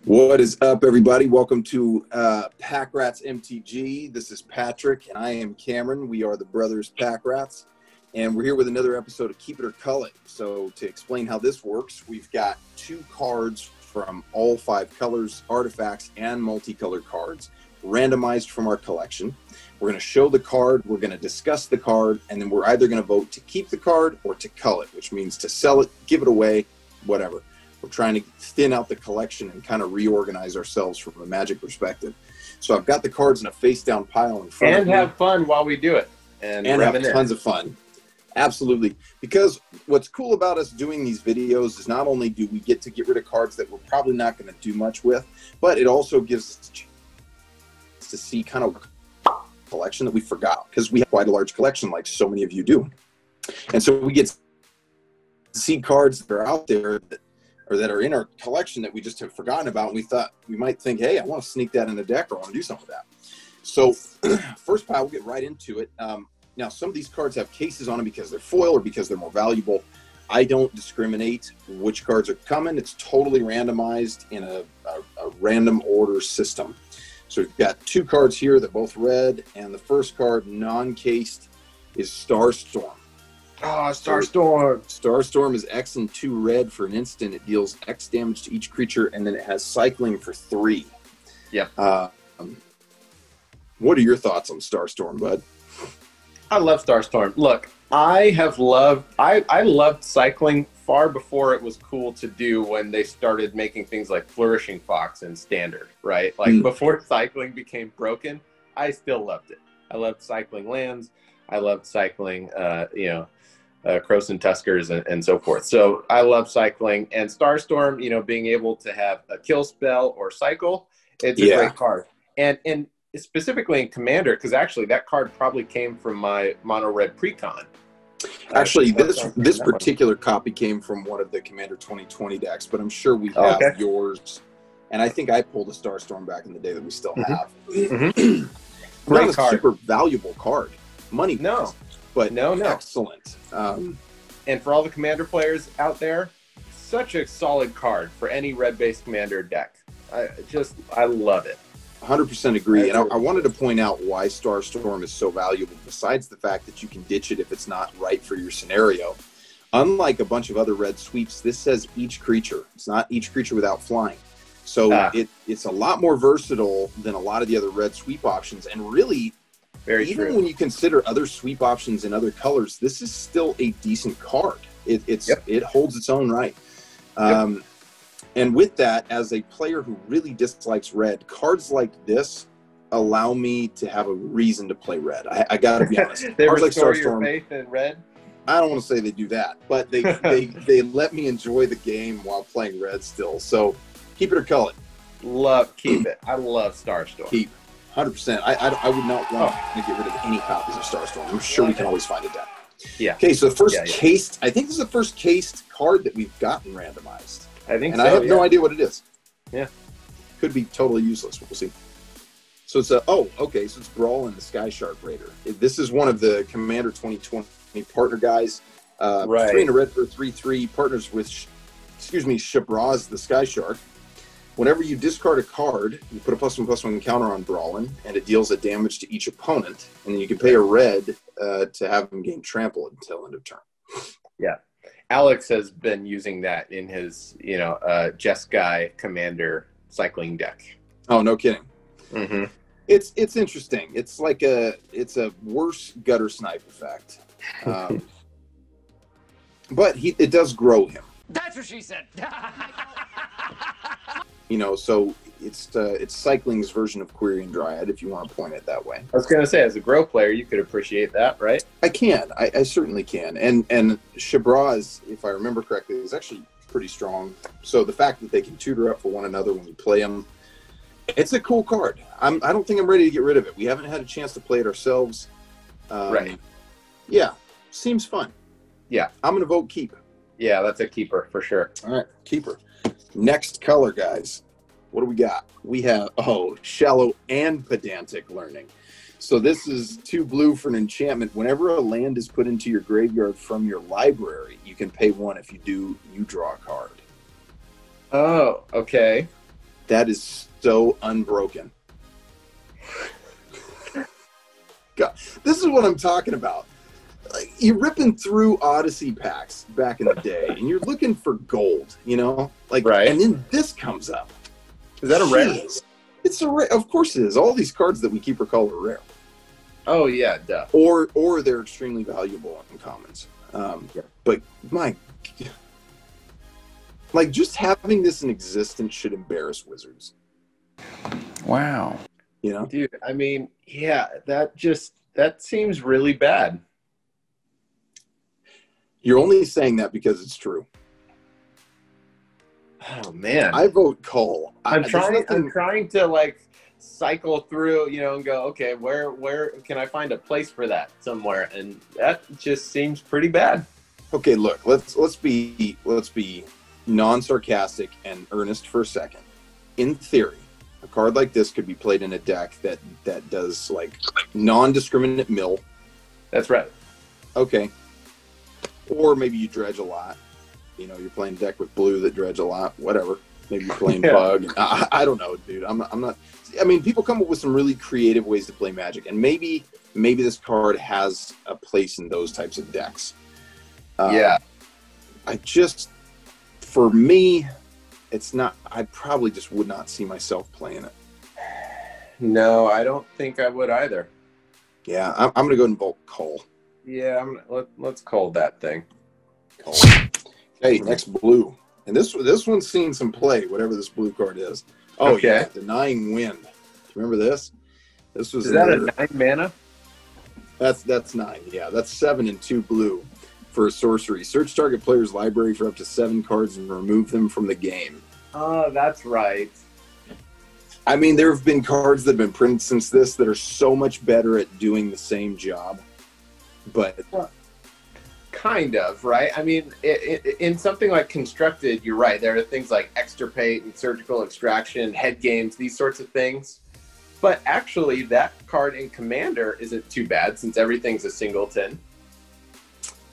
What is up, everybody? Welcome to Pack Rats MTG. This is Patrick, and I am Cameron. We are the brothers Pack Rats, and we're here with another episode of Keep It or Cull It. So to explain how this works, we've got 2 cards from all 5 colors, artifacts, and multicolored cards, randomized from our collection. We're going to show the card, we're going to discuss the card, and then we're either going to vote to keep the card or to cull it, which means to sell it, give it away, whatever. We're trying to thin out the collection and kind of reorganize ourselves from a Magic perspective. So I've got the cards in a face-down pile in front of me. And have fun while we do it. And have tons of fun. Absolutely. Because what's cool about us doing these videos is not only do we get to get rid of cards that we're probably not going to do much with, but it also gives us a chance to see kind of a collection that we forgot, because we have quite a large collection like so many of you do. And so we get to see cards that are out there that are in our collection that we just have forgotten about, and we thought we might think, hey, I want to sneak that in the deck, or I want to do something with that. So first pile, we'll get right into it. Now, some of these cards have cases on them because they're foil or because they're more valuable. I don't discriminate which cards are coming. It's totally randomized in a random order system. So we've got 2 cards here that both red, and the first card, non-cased, is Starstorm. Oh, Starstorm. Starstorm is X and 2 red for an instant. It deals X damage to each creature, and then it has cycling for 3. Yep. What are your thoughts on Starstorm, bud? I love Starstorm. Look, I loved cycling far before it was cool to do, when they started making things like Flourishing Fox and Standard, right? Like before cycling became broken, I still loved it. I loved cycling lands. I loved cycling, Crows and Tuskers and so forth. So I love cycling, and Starstorm, being able to have a kill spell or cycle, it's a great card. And specifically in Commander, because actually that card probably came from my mono red precon. Actually, this particular copy came from one of the Commander 2020 decks, but I'm sure we have yours. And I think I pulled a Starstorm back in the day that we still have. Mm-hmm. Great card. Super valuable card. Money, no, excellent. And for all the Commander players out there, such a solid card for any red-based Commander deck. I love it. 100% agree. And I wanted to point out why Starstorm is so valuable, besides the fact that you can ditch it if it's not right for your scenario. Unlike a bunch of other red sweeps, this says each creature. It's not each creature without flying. So it's a lot more versatile than a lot of the other red sweep options, and really, even when you consider other sweep options in other colors, this is still a decent card. It holds its own right. And with that, as a player who really dislikes red, cards like this allow me to have a reason to play red. I got to be honest. They restore your faith in red? I don't want to say they do that, but they let me enjoy the game while playing red still. So keep it or cull it. Keep it. I love Starstorm. Keep. 100%. I would not want to get rid of any copies of Starstorm. I'm sure we can always find a deck. Yeah. Okay, so the first cased, I think this is the first cased card that we've gotten randomized. I think so, I have no idea what it is. Yeah. Could be totally useless. We'll see. So it's so it's Brawl and the Sky Shark Raider. This is one of the Commander 2020 partner guys. 3 in a red for 3/3, partners with, Shabraz the Sky Shark. Whenever you discard a card, you put a +1/+1 counter on Brawlin, and it deals a damage to each opponent. And then you can pay a red to have them gain trample until end of turn. Yeah. Alex has been using that in his, Jeskai Commander cycling deck. Oh, no kidding. Mm-hmm. It's interesting. It's like it's a worse gutter snipe effect. But it does grow him. That's what she said. So it's cycling's version of Quirion Dryad, if you want to point it that way. I was going to say, as a grow player, you could appreciate that, right? I can. I certainly can. And Shabraz, if I remember correctly, is actually pretty strong. So the fact that they can tutor up for one another when you play them, it's a cool card. I don't think I'm ready to get rid of it. We haven't had a chance to play it ourselves. Right. Yeah. Seems fun. Yeah. I'm going to vote keep. Yeah, that's a keeper for sure. All right. Keeper. Next color, guys. What do we got? We have, shallow and pedantic learning. So this is 2 blue for an enchantment. Whenever a land is put into your graveyard from your library, you can pay 1. If you do, you draw a card. Oh, okay. That is so unbroken. God, this is what I'm talking about. Like, you're ripping through Odyssey packs back in the day, and you're looking for gold, you know? Like, Right. And then this comes up. Is that a rare? It's a rare. Of course it is. All these cards that we keep are called rare. Oh, yeah, duh. Or they're extremely valuable in commons. But my, like, just having this in existence should embarrass Wizards. Wow. You know, Dude, I mean, yeah, that seems really bad. you're only saying that because it's true. Oh man, I vote Cull. I'm trying to like cycle through, you know, and go, okay, where can I find a place for that somewhere? And that just seems pretty bad. Okay, look, let's be non-sarcastic and earnest for a second. In theory, a card like this could be played in a deck that does like non-discriminate mill. That's right. Okay. Or maybe you dredge a lot. You know, you're playing a deck with blue that dredge a lot. Whatever. Maybe you're playing bug. I don't know, dude. I'm not. I mean, people come up with some really creative ways to play Magic, and maybe this card has a place in those types of decks. Yeah. For me, it's not. I probably just would not see myself playing it. No, I don't think I would either. Yeah, I'm going to go and vote Cull. Yeah, let's call that thing. Cull. Okay, next blue. And this one's seen some play, whatever this blue card is. Oh, Okay. yeah, Denying Wind. Do you remember this? This was Is that a 9 mana? That's 9. Yeah, that's 7 and 2 blue for a sorcery. Search target player's library for up to 7 cards and remove them from the game. Oh, that's right. I mean, there have been cards that have been printed since this that are so much better at doing the same job. But Kind of, right? I mean, in something like Constructed, you're right. There are things like Extirpate and Surgical Extraction, Head Games, these sorts of things. But actually, that card in Commander isn't too bad since everything's a singleton.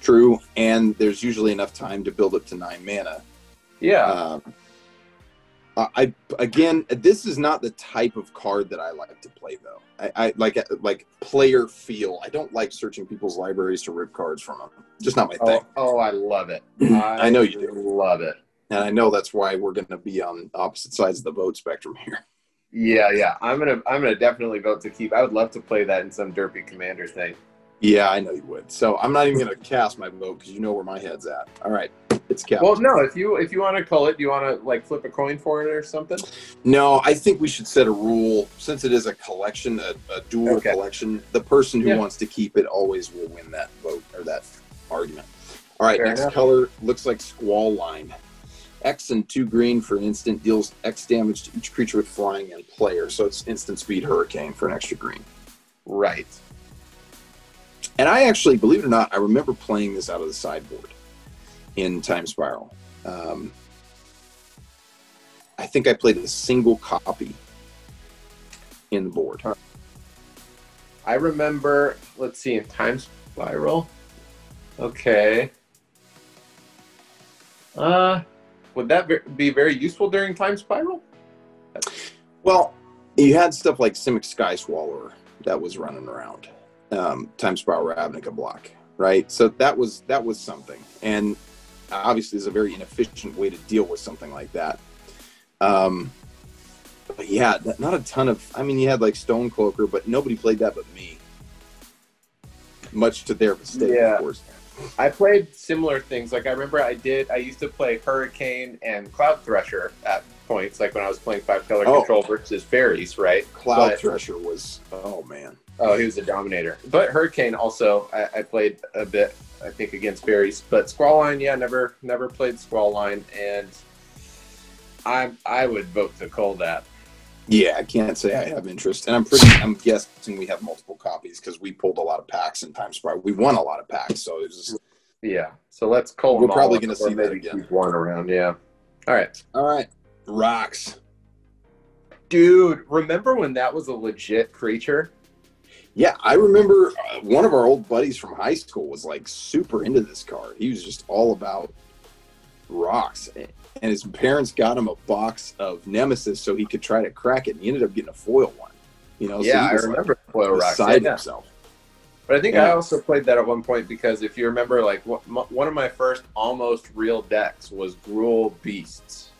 true, and there's usually enough time to build up to 9 mana. Yeah. Again, this is not the type of card that I like to play, though. I like player feel. I don't like searching people's libraries to rip cards from them. Just not my thing. Oh, I love it. I know you do. Love it. And I know that's why we're going to be on opposite sides of the vote spectrum here. Yeah. I'm gonna definitely vote to keep. I would love to play that in some derpy Commander thing. Yeah, I know you would. So I'm not even going to cast my vote because you know where my head's at. All right, it's cast. Well, no. If you want to call it, do you want to like flip a coin for it or something? No, I think we should set a rule since it is a collection, a dual collection. The person who wants to keep it always will win that vote or that argument. All right, next color looks like Squall Line. X and 2 green for an instant deals X damage to each creature with flying and player. So it's instant speed Hurricane for an extra green. Right. And I actually, believe it or not, I remember playing this out of the sideboard in Time Spiral. I think I played a single copy in the board. I remember, let's see, in Time Spiral. Okay. Would that be very useful during Time Spiral? Well, you had stuff like Simic Sky Swallower that was running around. Time Spiral Ravnica block, right? So that was something. And obviously it's a very inefficient way to deal with something like that. But yeah, not a ton of, I mean, you had like Stonecloaker, but nobody played that but me. Much to their mistake, of course. I played similar things. Like I remember I used to play Hurricane and Cloud Thresher at points, like when I was playing 5-color control versus fairies, right? Cloud Thresher was, oh man. Oh, he was a dominator. But Hurricane also, I played a bit, I think, against fairies. But Squall Line, yeah, never played Squall Line, and I would vote to call that. Yeah, I can't say I have interest, and I'm guessing we have multiple copies because we pulled a lot of packs in Time Spiral. We won a lot of packs, so it was just, yeah. So let's call. We're probably going to see that again. Keep one around, yeah. All right. Rocks, dude. Remember when that was a legit creature? Yeah, I remember one of our old buddies from high school was like super into this card. He was just all about rocks. And his parents got him a box of Nemesis so he could try to crack it, and he ended up getting a foil one. You know, Yeah, so he was I remember like, foil rocks. beside Yeah. himself. But I think Yeah. I also played that at one point because if you remember, like one of my first almost real decks was Gruul Beasts.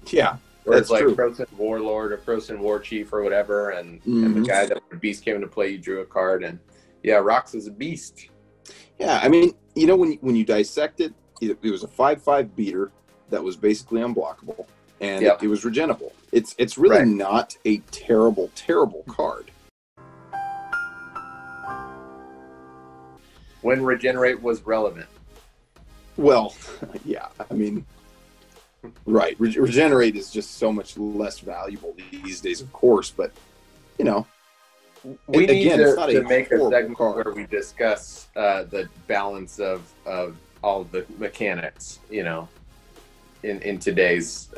Yeah, Where that's it's like true. Frozen Warlord or Frozen War Chief or whatever, and the guy that the beast came into play, you drew a card, and yeah, Rox is a beast. Yeah, I mean, you know, when you dissect it, it was a 5/5 beater that was basically unblockable, and Yep. it was regenerable. It's really Right. not a terrible card. When Regenerate was relevant. Well, yeah, I mean, right. Regenerate is just so much less valuable these days, of course, but, you know. We need Again, it's not to a make a horrible segment card. where we discuss the balance of all the mechanics, you know, in today's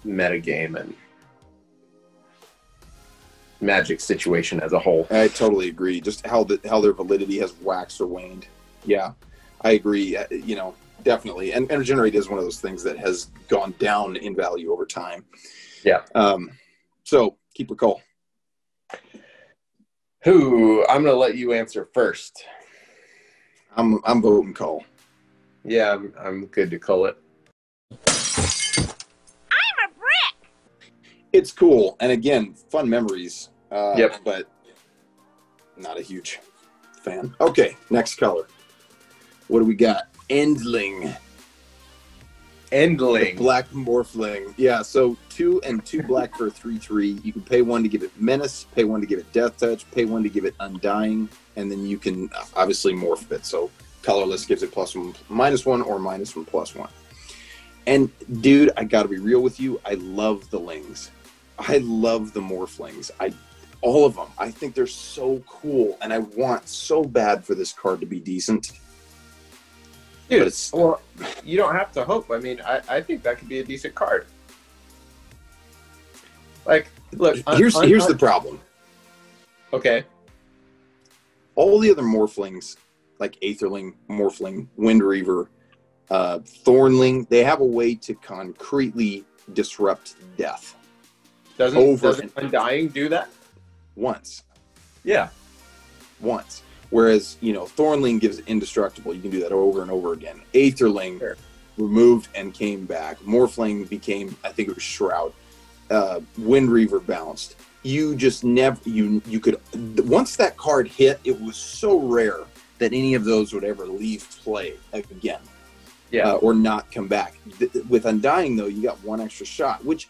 metagame and Magic situation as a whole. I totally agree. Just how their validity has waxed or waned. Yeah, I agree. You know, definitely. And Regenerate is one of those things that has gone down in value over time. Yeah. So keep a call. Who? I'm going to let you answer first. I'm voting call. Yeah, I'm good to call it. I'm a brick. It's cool, and again, fun memories. Yep. But not a huge fan. Okay, next color. What do we got? Endling. Endling. The black Morphling. Yeah, so 2 and 2 black for a 3/3. You can pay 1 to give it Menace, pay 1 to give it Death Touch, pay 1 to give it Undying, and then you can obviously morph it. So colorless gives it +1, -1, or -1, +1. And dude, I gotta be real with you. I love the Lings. I love the Morphlings. All of them. I think they're so cool, and I want so bad for this card to be decent. Dude, But it's, well, you don't have to hope. I mean, I think that could be a decent card. Like, look, here's the problem. Okay. All the other Morphlings, like Aetherling, Morphling, Windreaver, Thornling, they have a way to concretely disrupt death. Doesn't Undying do that? Once. Yeah. Once. Whereas, you know, Thornling gives it indestructible. You can do that over and over again. Aetherling removed and came back. Morphling became, I think it was Shroud. Windreaver bounced. You just never, you could, once that card hit, it was so rare that any of those would ever leave play again. Yeah. Or not come back. With Undying, though, you got 1 extra shot, which,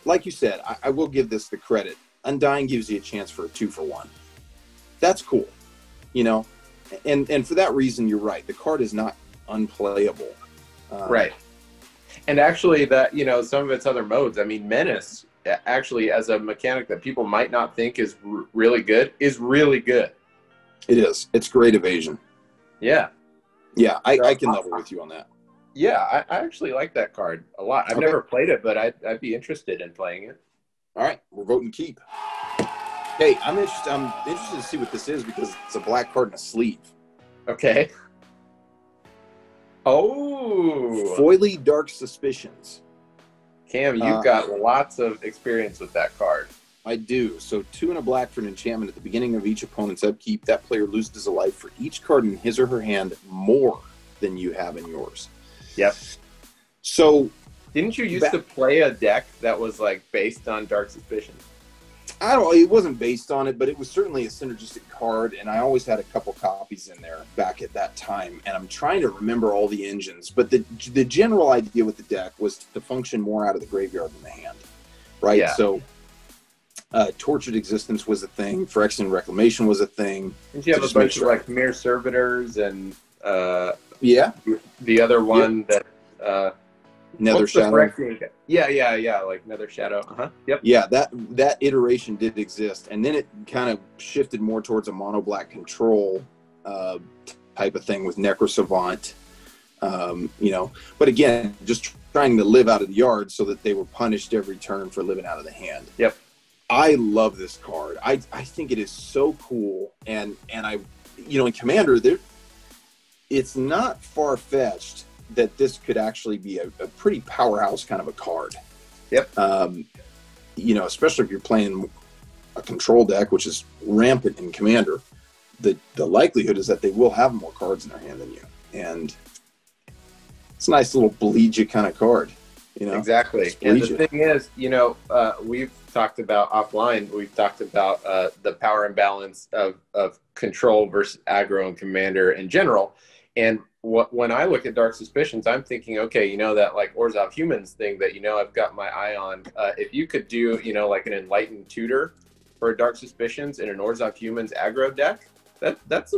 like you said, I will give this the credit. Undying gives you a chance for a 2-for-1. That's cool, you know? And for that reason, you're right. The card is not unplayable. Right. And actually, that, you know, some of its other modes, I mean, Menace, actually, as a mechanic that people might not think is really good, is really good. It is. It's great evasion. Yeah. Yeah, I can level with you on that. Yeah, I actually like that card a lot. I've Okay. never played it, but I'd be interested in playing it. All right, we're voting keep. Hey, I'm interested to see what this is because it's a black card in a sleeve. Okay. Oh. Foily Dark Suspicions. Cam, you've got lots of experience with that card. I do. So 2 and a black for an enchantment at the beginning of each opponent's upkeep. That player loses a life for each card in his or her hand more than you have in yours. Yep. So Didn't you used to play a deck that was like based on Dark Suspicion? it wasn't based on it, but it was certainly a synergistic card, and I always had a couple copies in there back at that time, and I'm trying to remember all the engines, but the general idea with the deck was to function more out of the graveyard than the hand, right? Yeah. So Tortured Existence was a thing, Phyrexian Reclamation was a thing. Didn't you have a bunch of like Mere Servitors and yeah, the other one that Nether Shadow. Yeah, like Nether Shadow. Yep. Yeah, that iteration did exist, and then it kind of shifted more towards a mono black control type of thing with Necro Savant. You know, but again, just trying to live out of the yard so that they were punished every turn for living out of the hand. Yep. I love this card. I think it is so cool, and I, you know, in Commander, it's not far fetched that this could actually be a pretty powerhouse kind of a card. Yep. You know, especially if you're playing a control deck, which is rampant in Commander, the likelihood is that they will have more cards in their hand than you. And it's a nice little bleed you kind of card, you know? Exactly. And the thing is, you know, we've talked about offline, we've talked about the power imbalance of control versus aggro and Commander in general. And when I look at Dark Suspicions, I'm thinking, okay, you know, that like Orzhov Humans thing that, you know, I've got my eye on. If you could do, you know, like an Enlightened Tutor for Dark Suspicions in an Orzhov Humans aggro deck, that's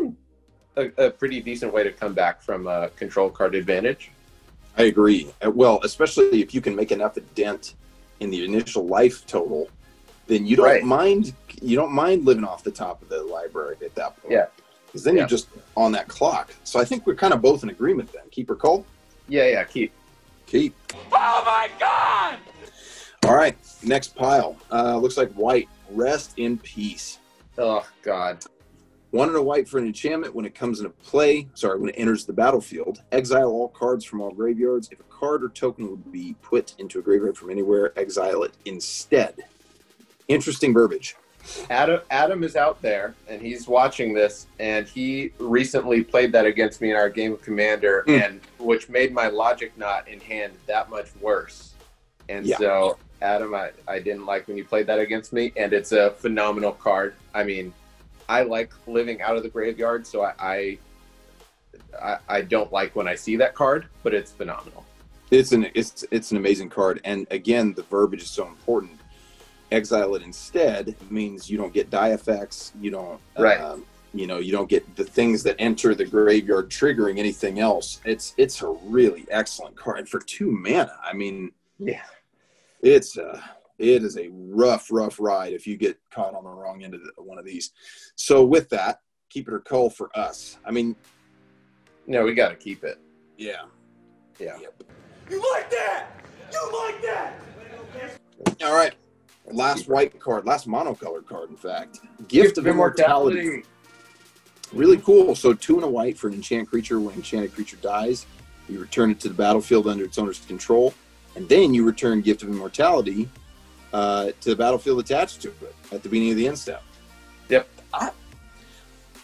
a pretty decent way to come back from a control card advantage. I agree. Well, especially if you can make enough a dent in the initial life total, then you don't mind living off the top of the library at that point. Yeah. Because then you're just on that clock. So I think we're kind of both in agreement then. Keep or cull? Yeah, keep. Keep. Oh my God! All right, next pile. Looks like white. Rest in peace. Oh, God. 1 and a white for an enchantment when it comes into play. Sorry, when it enters the battlefield. Exile all cards from all graveyards. If a card or token would be put into a graveyard from anywhere, exile it instead. Interesting verbiage. Adam is out there, and he's watching this, and he recently played that against me in our game of Commander, and which made my logic knot in hand that much worse. And so, Adam, I didn't like when you played that against me, and it's a phenomenal card. I mean, I like living out of the graveyard, so I don't like when I see that card, but it's phenomenal. It's an amazing card, and again, the verbiage is so important. Exile it instead means you don't get die effects. You don't, you know, you don't get the things that enter the graveyard triggering anything else. It's a really excellent card, and for 2 mana, I mean, it is a rough ride if you get caught on the wrong end of one of these. So with that, keep it or cull for us. I mean, no, we got to keep it. Yeah. Yep. You like that? You like that? All right. Last white card, last monocolored card, in fact. Gift of Immortality. Really cool. So 2 and a white for an enchanted creature. When an enchanted creature dies, you return it to the battlefield under its owner's control. And then you return Gift of Immortality to the battlefield attached to it at the beginning of the end step. Yep.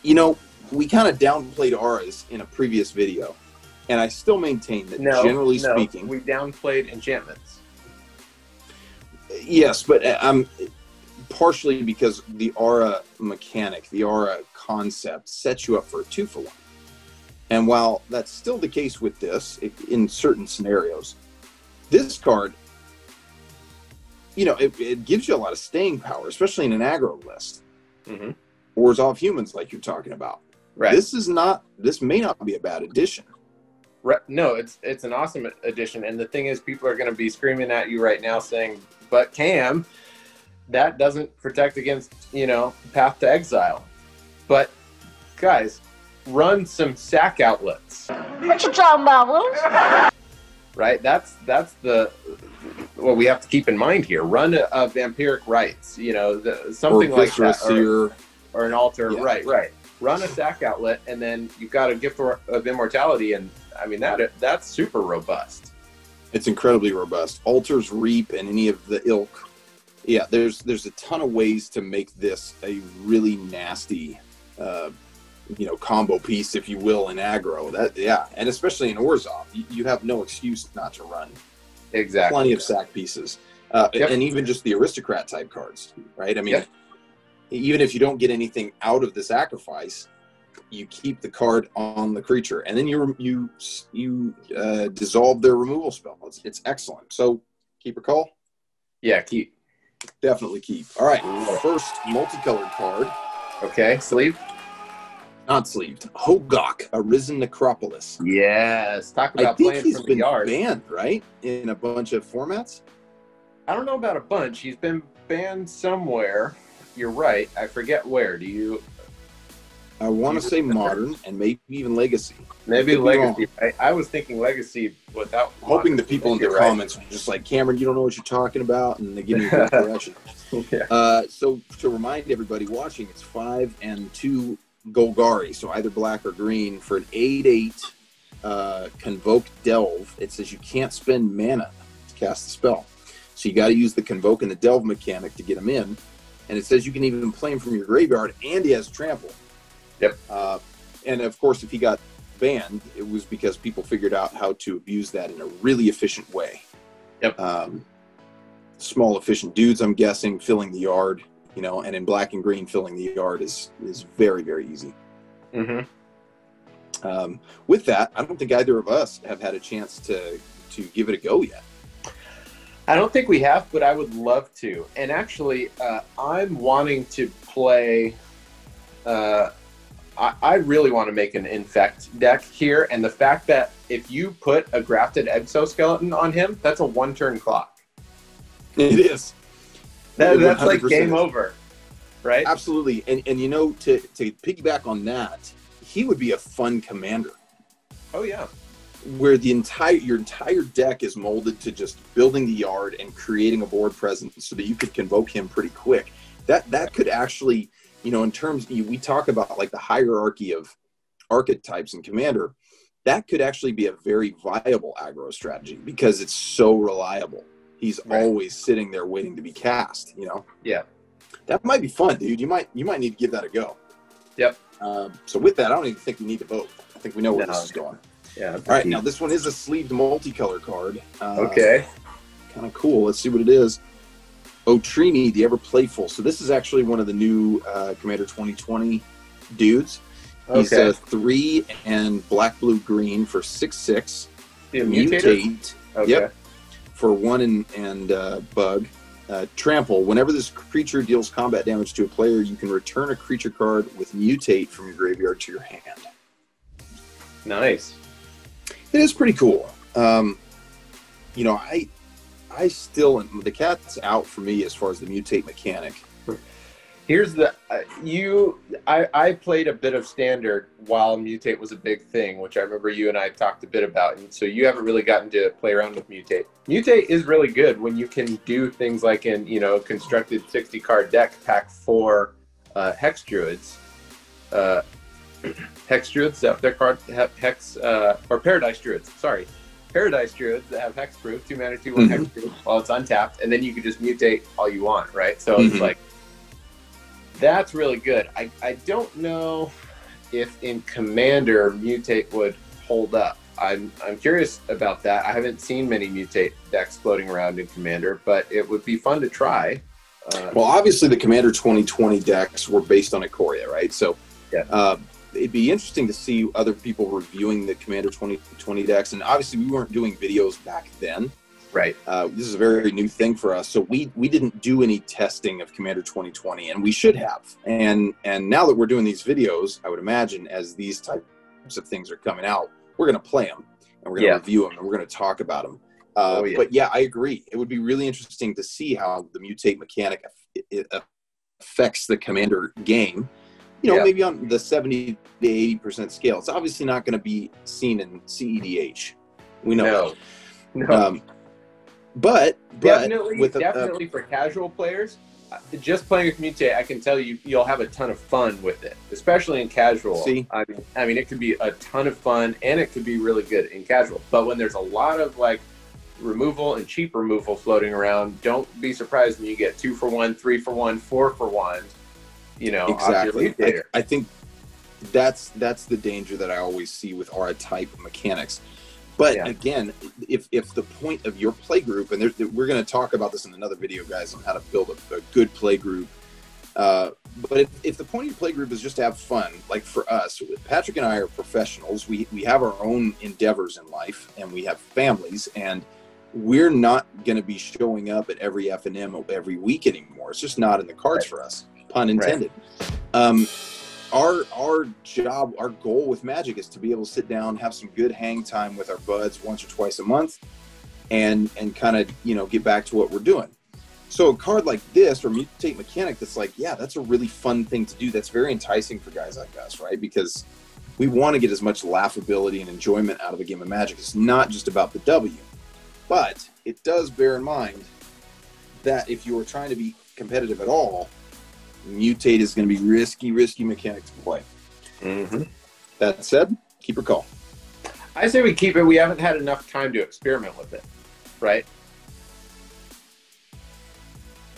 You know, we kind of downplayed auras in a previous video. And I still maintain that generally speaking... we downplayed enchantments. Yes, but I'm partially because the aura mechanic, the aura concept sets you up for a 2-for-1. And while that's still the case with this, in certain scenarios, this card, you know, it gives you a lot of staying power, especially in an aggro list. Orzhov Humans, like you're talking about. Right. This may not be a bad addition. No, it's an awesome addition. And the thing is, people are going to be screaming at you right now saying, but Cam, that doesn't protect against, you know, Path to Exile. But guys, run some sack outlets. What you talking about, Will? Right? That's what we have to keep in mind here. Run a Vampiric Rites, you know, something like that. Or an altar. Yeah. Right. Run a sack outlet, and then you've got a Gift of Immortality, and I mean that's super robust. It's incredibly robust. Altars, Reap, and any of the ilk. Yeah, there's a ton of ways to make this a really nasty, you know, combo piece, if you will, in aggro. And especially in Orzhov, you have no excuse not to run. Exactly. Plenty of sack pieces, and even just the aristocrat type cards, right? I mean, even if you don't get anything out of the sacrifice, you keep the card on the creature, and then you dissolve their removal spell. It's excellent. So keep or cull? Yeah, keep. Definitely keep. All right, first multicolored card. Okay, sleeve? Not sleeved. Hogok, Arisen Necropolis. Yes, talk about playing from the yard. I think he's been banned, right? In a bunch of formats? I don't know about a bunch. He's been banned somewhere. You're right. I forget where. Do you... I want to say Modern and maybe even Legacy. Maybe Legacy. I was thinking Legacy without... Hoping the people in the comments are just like, Cameron, you don't know what you're talking about, and they give me a correction. So to remind everybody watching, it's 5 and 2 Golgari, so either black or green, for an 8/8 Convoke Delve, it says you can't spend mana to cast the spell. So you got to use the Convoke and the Delve mechanic to get him in. And it says you can even play him from your graveyard, and he has Trample. Yep. And of course, if he got banned, it was because people figured out how to abuse that in a really efficient way. Yep. Small, efficient dudes, I'm guessing, filling the yard, you know, and in black and green, filling the yard is very, very easy. Mm-hmm. With that, I don't think either of us have had a chance to give it a go yet. I don't think we have, but I would love to. And actually, I'm wanting to play. I really want to make an Infect deck here, and the fact that if you put a grafted exoskeleton on him, that's a 1-turn clock. It is. That's like game over, right? Absolutely. And you know, to piggyback on that, he would be a fun commander. Oh yeah. Where your entire deck is molded to just building the yard and creating a board presence so that you could convoke him pretty quick. That could actually, you know, in terms, we talk about like the hierarchy of archetypes in Commander, that could actually be a very viable aggro strategy because it's so reliable. He's always sitting there waiting to be cast, you know? Yeah. That might be fun, dude. You might need to give that a go. Yep. So with that, I don't even think we need to vote. I think we know where this is going. Yeah. All right, now this one is a sleeved multicolor card. Okay. Kind of cool. Let's see what it is. Otrini, the Ever Playful. So this is actually one of the new Commander 2020 dudes. He's 3 and black, blue, green for 6/6. Mutate. Okay. Yep. For 1 and bug. Trample. Whenever this creature deals combat damage to a player, you can return a creature card with Mutate from your graveyard to your hand. Nice. It is pretty cool. You know, I still, the cat's out for me as far as the Mutate mechanic. Here's the I played a bit of Standard while Mutate was a big thing, which I remember you and I talked a bit about, and so you haven't really gotten to play around with Mutate. Mutate is really good when you can do things like in, you know, constructed 60-card deck, pack 4 Hex Druids. Hex Druids that their card have Hex or Paradise Druids. Sorry, Paradise Druids that have Hexproof, 2 mana, 2/1 Hexproof while it's untapped, and then you can just mutate all you want, right? So it's like, that's really good. I don't know if in Commander Mutate would hold up. I'm curious about that. I haven't seen many Mutate decks floating around in Commander, but it would be fun to try. Well, obviously the Commander 2020 decks were based on Ikoria, right? So yeah. It'd be interesting to see other people reviewing the Commander 2020 decks, and obviously we weren't doing videos back then. Right. This is a very new thing for us, so we didn't do any testing of Commander 2020, and we should have. And now that we're doing these videos, I would imagine as these types of things are coming out, we're going to play them, and we're going to review them, and we're going to talk about them. But yeah, I agree. It would be really interesting to see how the Mutate mechanic affects the Commander game. You know, maybe on the 70 to 80% scale. It's obviously not going to be seen in CEDH. We know that. No. But definitely for casual players, just playing with Mutate, I can tell you, you'll have a ton of fun with it, especially in casual. See? I mean, it could be a ton of fun, and it could be really good in casual. But when there's a lot of like removal and cheap removal floating around, don't be surprised when you get 2 for 1, 3 for 1, 4 for 1. You know, exactly. I think that's the danger that I always see with our type mechanics. But again, if the point of your play group, and we're going to talk about this in another video, guys, on how to build a good play group. But if the point of your play group is just to have fun, like for us, Patrick and I are professionals. We have our own endeavors in life, and we have families, and we're not going to be showing up at every F&M every week anymore. It's just not in the cards for us. Pun intended. Our job, our goal with Magic is to be able to sit down, have some good hang time with our buds once or twice a month, and kind of, you know, get back to what we're doing. So a card like this, or Mutate Mechanic, that's like, yeah, that's a really fun thing to do. That's very enticing for guys like us, right? Because we want to get as much laughability and enjoyment out of a game of Magic. It's not just about the W. But it does bear in mind that if you are trying to be competitive at all, Mutate is going to be risky mechanic to play. That said, keep or call. I say we keep it. We haven't had enough time to experiment with it, right?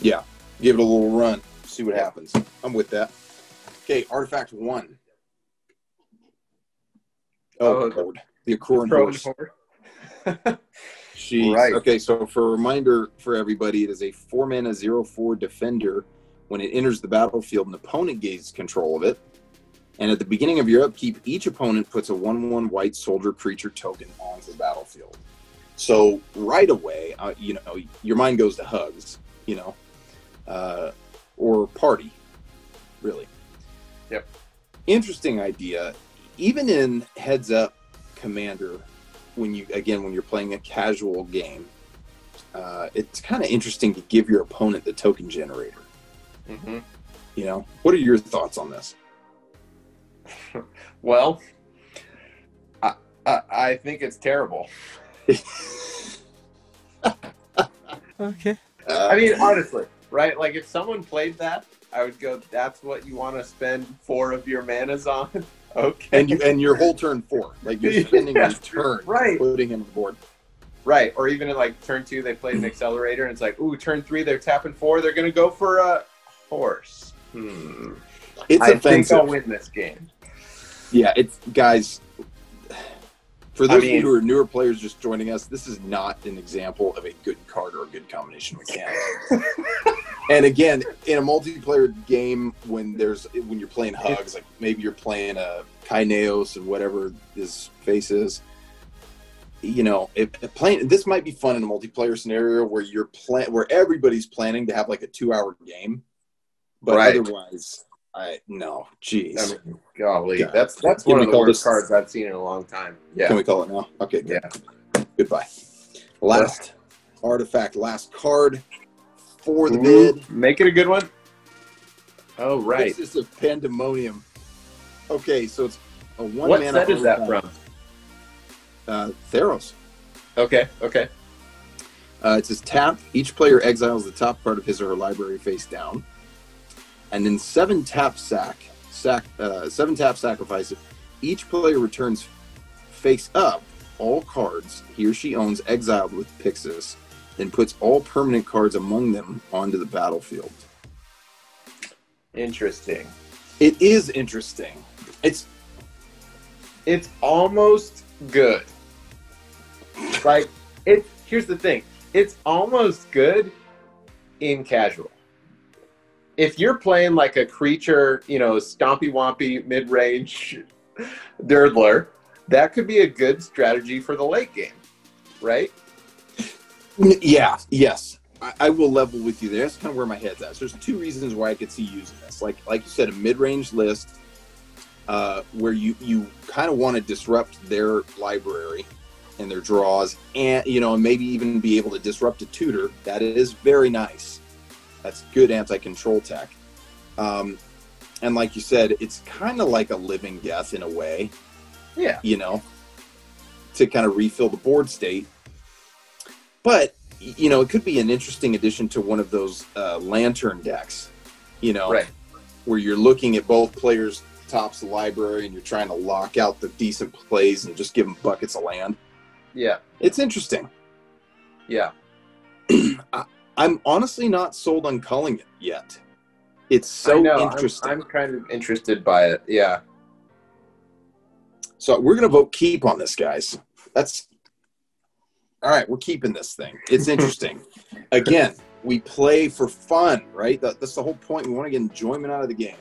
Yeah, give it a little run, see what happens. I'm with that. Okay, artifact 1. Oh, Lord. The Akroan horse. Jeez. Right. Okay, so for a reminder for everybody, it is a 4-mana 0/4 defender. When it enters the battlefield, an opponent gains control of it. And at the beginning of your upkeep, each opponent puts a 1/1 white soldier creature token onto the battlefield. So right away, you know, your mind goes to hugs, you know, or party, really. Yep. Interesting idea. Even in Heads Up Commander, when you're playing a casual game, it's kind of interesting to give your opponent the token generator. Mm-hmm. You know, what are your thoughts on this? Well, I think it's terrible. Okay. I mean, honestly, right? Like, if someone played that, I would go, that's what you want to spend 4 of your manas on? Okay. And your whole turn 4. Like, you're spending your turn right. putting him on the board. Right. Or even in, like, turn 2, they played an accelerator, and it's like, ooh, turn 3, they're tapping 4, they're going to go for a horse. It's I offensive. think I'll win this game. Yeah, it's, guys, for those of you who are newer players just joining us, this is not an example of a good card or a good combination mechanic. And again, in a multiplayer game, when you're playing hugs, like maybe you're playing a Kaineos and whatever his face is, you know, this might be fun in a multiplayer scenario where where everybody's planning to have like a 2-hour game, but otherwise, geez. I mean, golly, God. that's one of the worst cards I've seen in a long time. Yeah. Can we call it now? Okay, good. Yeah. Goodbye. Last artifact, last card for the bid. Make it a good one. Oh, right. This is a Pandemonium. Okay, so it's a 1 What mana. set is that from? Theros. Okay. It says tap. Each player exiles the top part of his or her library face down. And then 7 tap sacrifice. Each player returns face up all cards he or she owns exiled with Pixis, then puts all permanent cards among them onto the battlefield. Interesting. It is interesting. It's almost good. Like, here's the thing. It's almost good in casual. If you're playing like a creature, you know, stompy wompy mid-range dirtler, that could be a good strategy for the late game, right? Yeah, yes. I will level with you there. That's kind of where my head's at. So there's 2 reasons why I could see using this. Like you said, a mid-range list where you kind of want to disrupt their library and their draws, and you know, maybe even be able to disrupt a tutor. That is very nice. That's good anti-control tech. And like you said, it's kind of like a living death in a way. Yeah. You know, to kind of refill the board state. But, you know, it could be an interesting addition to one of those lantern decks, you know, right, where you're looking at both players' tops of the library and you're trying to lock out the decent plays and just give them buckets of land. Yeah. It's interesting. Yeah. I'm honestly not sold on culling it yet. It's so interesting. I'm kind of interested by it. Yeah. So we're going to vote keep on this, guys. That's all right. We're keeping this thing. It's interesting. Again, we play for fun, right? That's the whole point. We want to get enjoyment out of the game.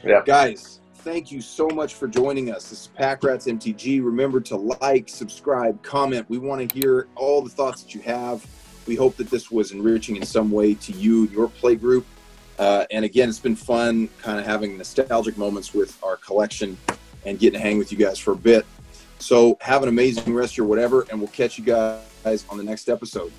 Yeah. Guys, thank you so much for joining us. This is Pack Rats MTG. Remember to like, subscribe, comment. We want to hear all the thoughts that you have. We hope that this was enriching in some way to you and your play group. And again, it's been fun kind of having nostalgic moments with our collection and getting to hang with you guys for a bit. So have an amazing rest of your whatever, and we'll catch you guys on the next episode.